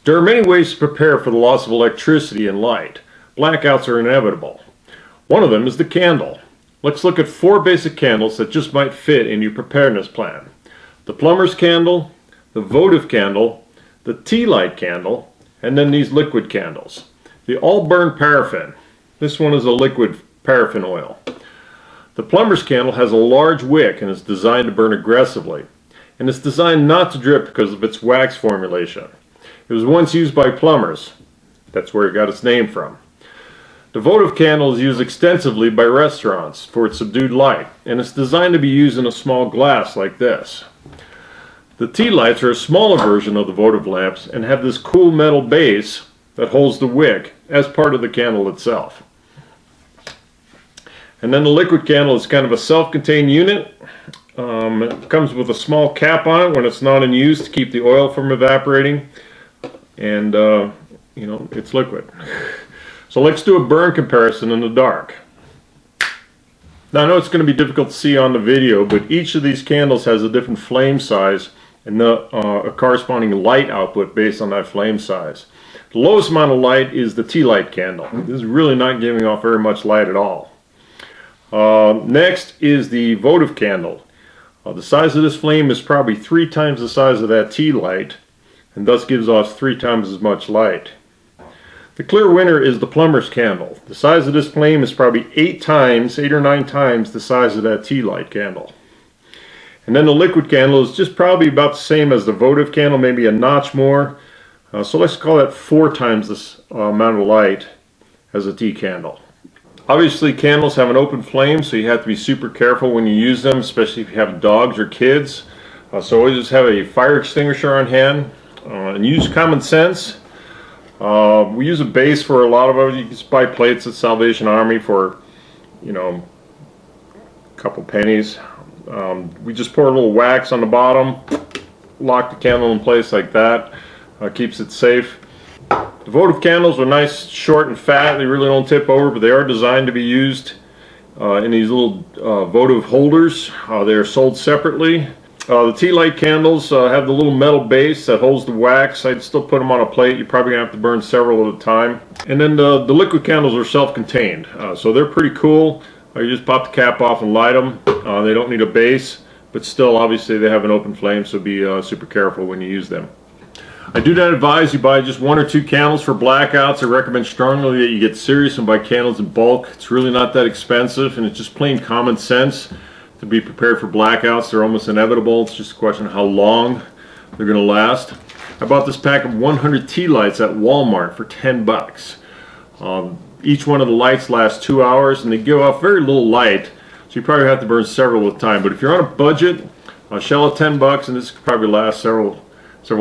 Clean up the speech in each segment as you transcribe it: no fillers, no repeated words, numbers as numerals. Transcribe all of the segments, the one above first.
There are many ways to prepare for the loss of electricity and light. Blackouts are inevitable. One of them is the candle. Let's look at 4 basic candles that just might fit in your preparedness plan. The plumber's candle, the votive candle, the tea light candle, and then these liquid candles. They all burn paraffin. This one is a liquid paraffin oil. The plumber's candle has a large wick and is designed to burn aggressively. And it's designed not to drip because of its wax formulation. It was once used by plumbers. That's where it got its name from. The votive candle is used extensively by restaurants for its subdued light, and it's designed to be used in a small glass like this. The tea lights are a smaller version of the votive lamps and have this cool metal base that holds the wick as part of the candle itself. And then the liquid candle is kind of a self-contained unit. It comes with a small cap on it when it's not in use to keep the oil from evaporating, and it's liquid. So let's do a burn comparison in the dark. Now I know it's going to be difficult to see on the video, but each of these candles has a different flame size and a corresponding light output based on that flame size. The lowest amount of light is the tea light candle. This is really not giving off very much light at all. Next is the votive candle. The size of this flame is probably 3 times the size of that tea light, and thus gives off 3 times as much light. The clear winner is the plumber's candle. The size of this flame is probably 8 or 9 times the size of that tea light candle. And then the liquid candle is just probably about the same as the votive candle, maybe a notch more. So let's call that 4 times this amount of light as a tea candle. Obviously candles have an open flame, so you have to be super careful when you use them, especially if you have dogs or kids. So always just have a fire extinguisher on hand and use common sense. We use a base for a lot of them. You can just buy plates at Salvation Army for, a couple pennies. We just pour a little wax on the bottom, lock the candle in place like that. Keeps it safe. The votive candles are nice, short and fat. They really don't tip over, but they are designed to be used in these little votive holders. They are sold separately. The tea light candles have the little metal base that holds the wax. I'd still put them on a plate. You're probably going to have to burn several at a time. And then the liquid candles are self-contained, so they're pretty cool. You just pop the cap off and light them. They don't need a base, but still obviously they have an open flame, so be super careful when you use them. I do not advise you buy just 1 or 2 candles for blackouts. I recommend strongly that you get serious and buy candles in bulk. It's really not that expensive, and it's just plain common sense to be prepared for blackouts. They're almost inevitable. It's just a question of how long they're going to last. I bought this pack of 100 tea lights at Walmart for 10 bucks. Each one of the lights lasts 2 hours, and they give off very little light, so you probably have to burn several at a time. But if you're on a budget, a shell of 10 bucks, and this could probably last several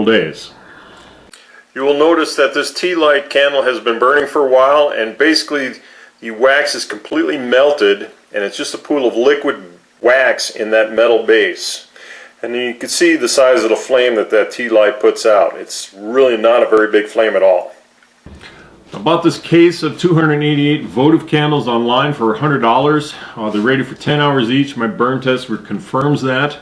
days. You will notice that this tea light candle has been burning for a while, and basically the wax is completely melted, and it's just a pool of liquid wax in that metal base. And you can see the size of the flame that tea light puts out. It's really not a very big flame at all. I bought this case of 288 votive candles online for $100. They're rated for 10 hours each. My burn test confirms that.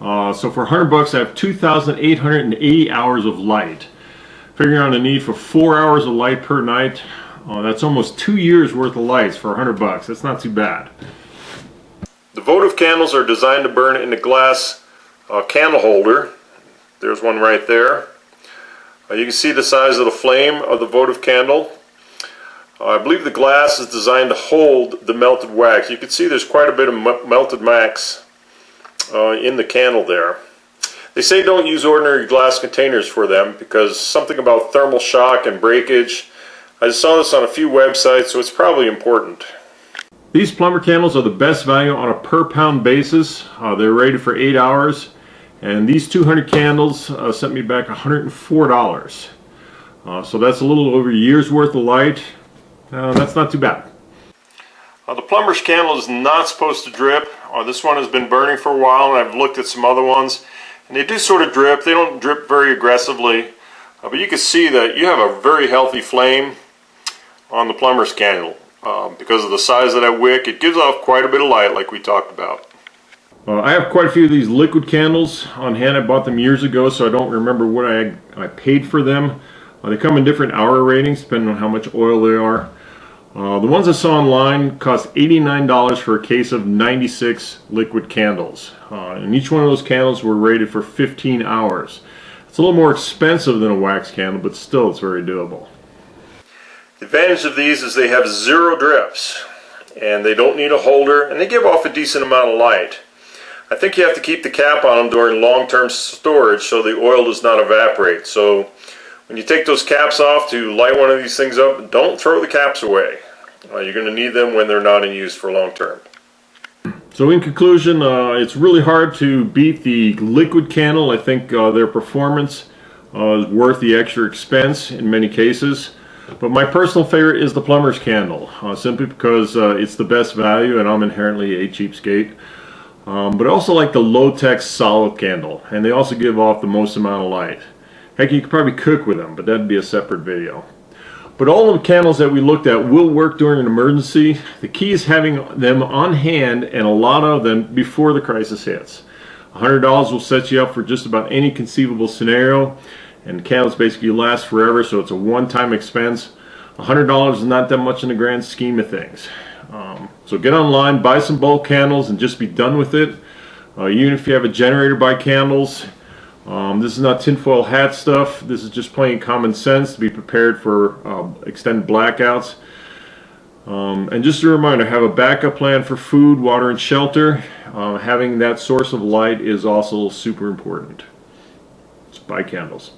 So for 100 bucks, I have 2,880 hours of light. Figuring on the need for 4 hours of light per night. That's almost 2 years worth of lights for 100 bucks. That's not too bad. The votive candles are designed to burn in a glass candle holder. There's one right there. You can see the size of the flame of the votive candle. I believe the glass is designed to hold the melted wax. You can see there's quite a bit of melted wax in the candle there. They say don't use ordinary glass containers for them because something about thermal shock and breakage. I just saw this on a few websites, so it's probably important. These plumber candles are the best value on a per pound basis. They're rated for 8 hours, and these 200 candles sent me back $104. So that's a little over a year's worth of light. That's not too bad. The plumber's candle is not supposed to drip. This one has been burning for a while, and I've looked at some other ones, and they do sort of drip. They don't drip very aggressively, but you can see that you have a very healthy flame on the plumber's candle. Because of the size of that wick, it gives off quite a bit of light like we talked about. I have quite a few of these liquid candles on hand. I bought them years ago, so I don't remember what I paid for them. They come in different hour ratings depending on how much oil they are. The ones I saw online cost $89 for a case of 96 liquid candles. And each one of those candles were rated for 15 hours. It's a little more expensive than a wax candle, but still it's very doable. The advantage of these is they have 0 drips, and they don't need a holder, and they give off a decent amount of light. I think you have to keep the cap on them during long-term storage so the oil does not evaporate. So when you take those caps off to light one of these things up, don't throw the caps away. You're going to need them when they're not in use for long term. So in conclusion, it's really hard to beat the liquid candle. I think their performance is worth the extra expense in many cases. But my personal favorite is the plumber's candle, simply because it's the best value and I'm inherently a cheapskate. But I also like the low-tech solid candle, and they also give off the most amount of light. Heck, you could probably cook with them, but that'd be a separate video. But all of the candles that we looked at will work during an emergency. The key is having them on hand, and a lot of them before the crisis hits. $100 will set you up for just about any conceivable scenario, and the candles basically last forever, so it's a one-time expense. $100 is not that much in the grand scheme of things. So get online, buy some bulk candles, and just be done with it. Even if you have a generator, buy candles. This is not tinfoil hat stuff. This is just plain common sense to be prepared for extended blackouts. And just a reminder, have a backup plan for food, water, and shelter. Having that source of light is also super important. So buy candles.